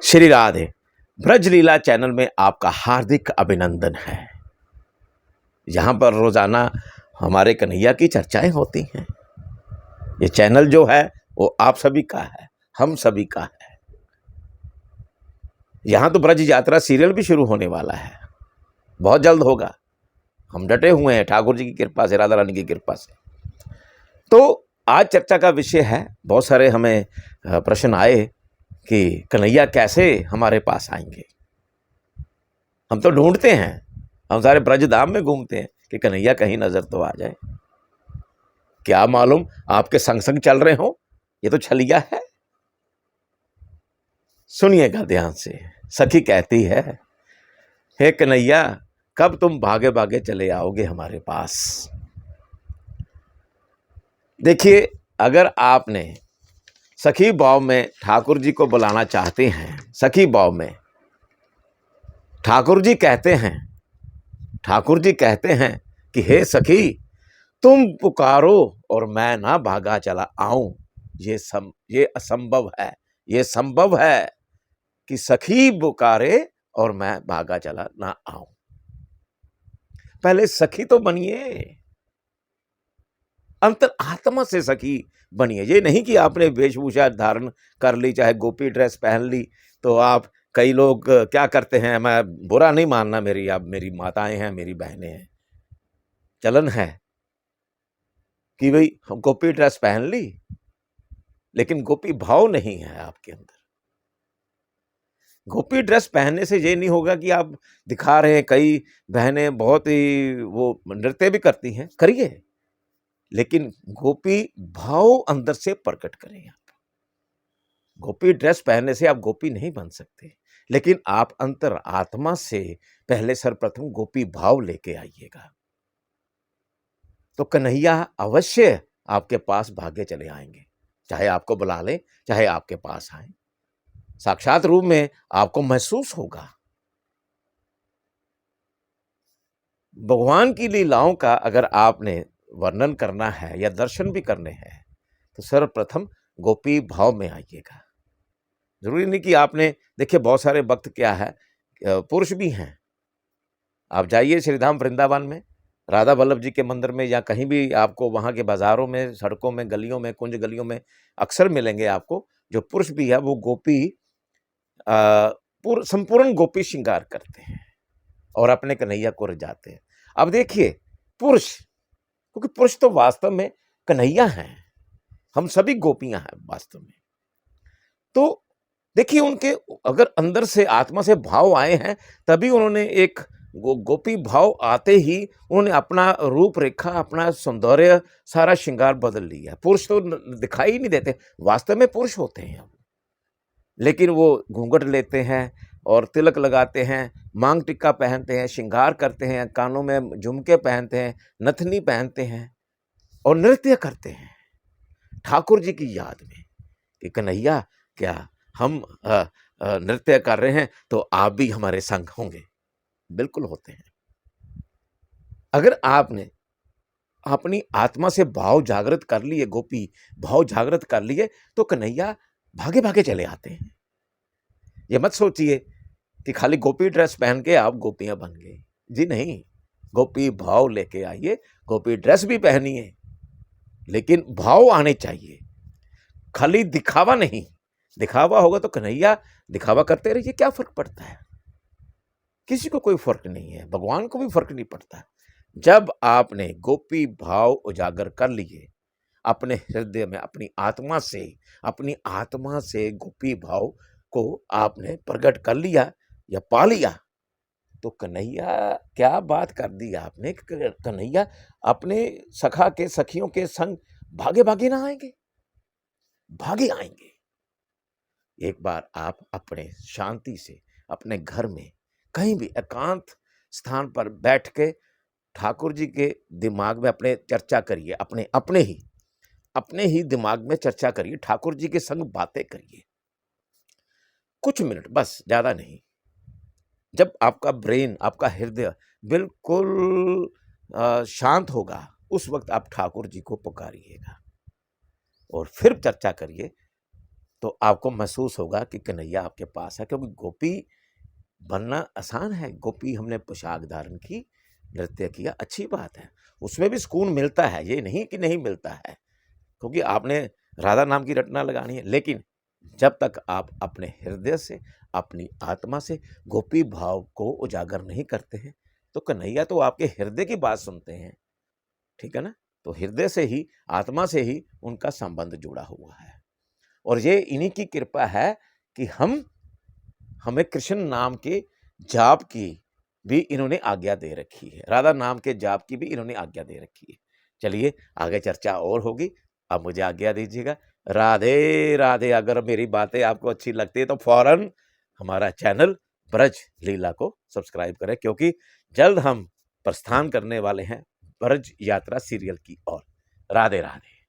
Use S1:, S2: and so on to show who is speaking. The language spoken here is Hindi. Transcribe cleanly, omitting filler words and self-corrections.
S1: श्री राधे। ब्रजलीला चैनल में आपका हार्दिक अभिनंदन है। यहाँ पर रोजाना हमारे कन्हैया की चर्चाएं होती हैं। ये चैनल जो है वो आप सभी का है, हम सभी का है। यहाँ तो ब्रज यात्रा सीरियल भी शुरू होने वाला है, बहुत जल्द होगा। हम डटे हुए हैं ठाकुर जी की कृपा से, राधा रानी की कृपा से। तो आज चर्चा का विषय है, बहुत सारे हमें प्रश्न आए कि कन्हैया कैसे हमारे पास आएंगे। हम तो ढूंढते हैं, हम सारे ब्रजधाम में घूमते हैं कि कन्हैया कहीं नजर तो आ जाए। क्या मालूम आपके संग संग चल रहे हो, ये तो छलिया है। सुनिएगा ध्यान से। सखी कहती है, हे कन्हैया कब तुम भागे भागे चले आओगे हमारे पास। देखिए, अगर आपने सखी भाव में ठाकुर जी को बुलाना चाहते हैं, सखी भाव में ठाकुर जी कहते हैं कि हे सखी तुम पुकारो और मैं ना भागा चला आऊं। ये असंभव है। ये संभव है कि सखी पुकारे और मैं भागा चला ना आऊं। पहले सखी तो बनिए, अंतर आत्मा से सखी बनिए। ये नहीं कि आपने वेशभूषा धारण कर ली, चाहे गोपी ड्रेस पहन ली तो आप, कई लोग क्या करते हैं, मैं बुरा नहीं मानना, मेरी माताएं हैं, मेरी बहनें हैं, चलन है कि भाई हम गोपी ड्रेस पहन ली लेकिन गोपी भाव नहीं है आपके अंदर। गोपी ड्रेस पहनने से ये नहीं होगा कि आप दिखा रहे हैं। कई बहनें बहुत ही वो नृत्य भी करती हैं, करिए, लेकिन गोपी भाव अंदर से प्रकट करें आप। गोपी ड्रेस पहनने से आप गोपी नहीं बन सकते, लेकिन आप अंतर आत्मा से पहले सर्वप्रथम गोपी भाव लेके आइएगा, तो कन्हैया अवश्य आपके पास भागे चले आएंगे। चाहे आपको बुला ले, चाहे आपके पास आए, साक्षात रूप में आपको महसूस होगा। भगवान की लीलाओं का अगर आपने वर्णन करना है या दर्शन भी करने हैं तो सर्वप्रथम गोपी भाव में आइएगा। जरूरी नहीं कि आपने, देखिए बहुत सारे भक्त क्या है, पुरुष भी हैं। आप जाइए श्रीधाम वृंदावन में, राधा वल्लभ जी के मंदिर में, या कहीं भी आपको वहाँ के बाजारों में, सड़कों में, गलियों में, कुंज गलियों में अक्सर मिलेंगे आपको जो पुरुष भी है वो गोपी संपूर्ण गोपी श्रृंगार करते हैं और अपने कन्हैया को रिझाते हैं। अब देखिए, पुरुष, क्योंकि पुरुष तो वास्तव में कन्हैया हैं, हम सभी गोपियां हैं वास्तव में। तो देखिए, उनके अगर अंदर से आत्मा से भाव आए हैं तभी उन्होंने एक गोपी भाव आते ही उन्होंने अपना रूप रेखा, अपना सौंदर्य, सारा श्रृंगार बदल लिया। पुरुष तो दिखाई ही नहीं देते, वास्तव में पुरुष होते हैं, लेकिन वो घूंघट लेते हैं और तिलक लगाते हैं, मांग टिक्का पहनते हैं, श्रृंगार करते हैं, कानों में झुमके पहनते हैं, नथनी पहनते हैं और नृत्य करते हैं ठाकुर जी की याद में कि कन्हैया क्या हम नृत्य कर रहे हैं तो आप भी हमारे संग होंगे। बिल्कुल होते हैं। अगर आपने अपनी आत्मा से भाव जागृत कर लिए, गोपी भाव जागृत कर लिए, तो कन्हैया भागे भागे चले आते हैं। ये मत सोचिए कि खाली गोपी ड्रेस पहन के आप गोपियां बन गए। जी नहीं, गोपी भाव लेके आइए। गोपी ड्रेस भी पहनिए, लेकिन भाव आने चाहिए, खाली दिखावा नहीं। दिखावा होगा तो कन्हैया दिखावा करते रहिए, क्या फर्क पड़ता है? किसी को कोई फर्क नहीं है, भगवान को भी फर्क नहीं पड़ता। जब आपने गोपी भाव उजागर कर लिए अपने हृदय में, अपनी आत्मा से गोपी भाव को आपने प्रकट कर लिया या पा लिया, तो कन्हैया, क्या बात कर दी आपने, कन्हैया अपने सखा के, सखियों के संग भागे भागे ना आएंगे, भागे आएंगे। एक बार आप अपने शांति से अपने घर में कहीं भी एकांत स्थान पर बैठ के ठाकुर जी के दिमाग में अपने चर्चा करिए, अपने ही दिमाग में चर्चा करिए, ठाकुर जी के संग बातें करिए कुछ मिनट, बस, ज्यादा नहीं। जब आपका ब्रेन, आपका हृदय बिल्कुल शांत होगा, उस वक्त आप ठाकुर जी को पुकारिएगा और फिर चर्चा करिए तो आपको महसूस होगा कि कन्हैया आपके पास है, क्योंकि गोपी बनना आसान है। गोपी हमने पोशाक धारण की, नृत्य किया, अच्छी बात है, उसमें भी सुकून मिलता है, ये नहीं कि नहीं मिलता है, क्योंकि आपने राधा नाम की रटना लगानी है। लेकिन जब तक आप अपने हृदय से, अपनी आत्मा से गोपी भाव को उजागर नहीं करते हैं, तो कन्हैया तो आपके हृदय की बात सुनते हैं, ठीक है ना? तो हृदय से ही, आत्मा से ही उनका संबंध जुड़ा हुआ है। और ये इन्हीं की कृपा है कि हमें कृष्ण नाम के जाप की भी इन्होंने आज्ञा दे रखी है, राधा नाम के जाप की भी इन्होंने आज्ञा दे रखी है। चलिए आगे चर्चा और होगी, अब मुझे आज्ञा दीजिएगा। राधे राधे। अगर मेरी बातें आपको अच्छी लगती है तो फौरन हमारा चैनल ब्रज लीला को सब्सक्राइब करें, क्योंकि जल्द हम प्रस्थान करने वाले हैं ब्रज यात्रा सीरियल की ओर। राधे राधे।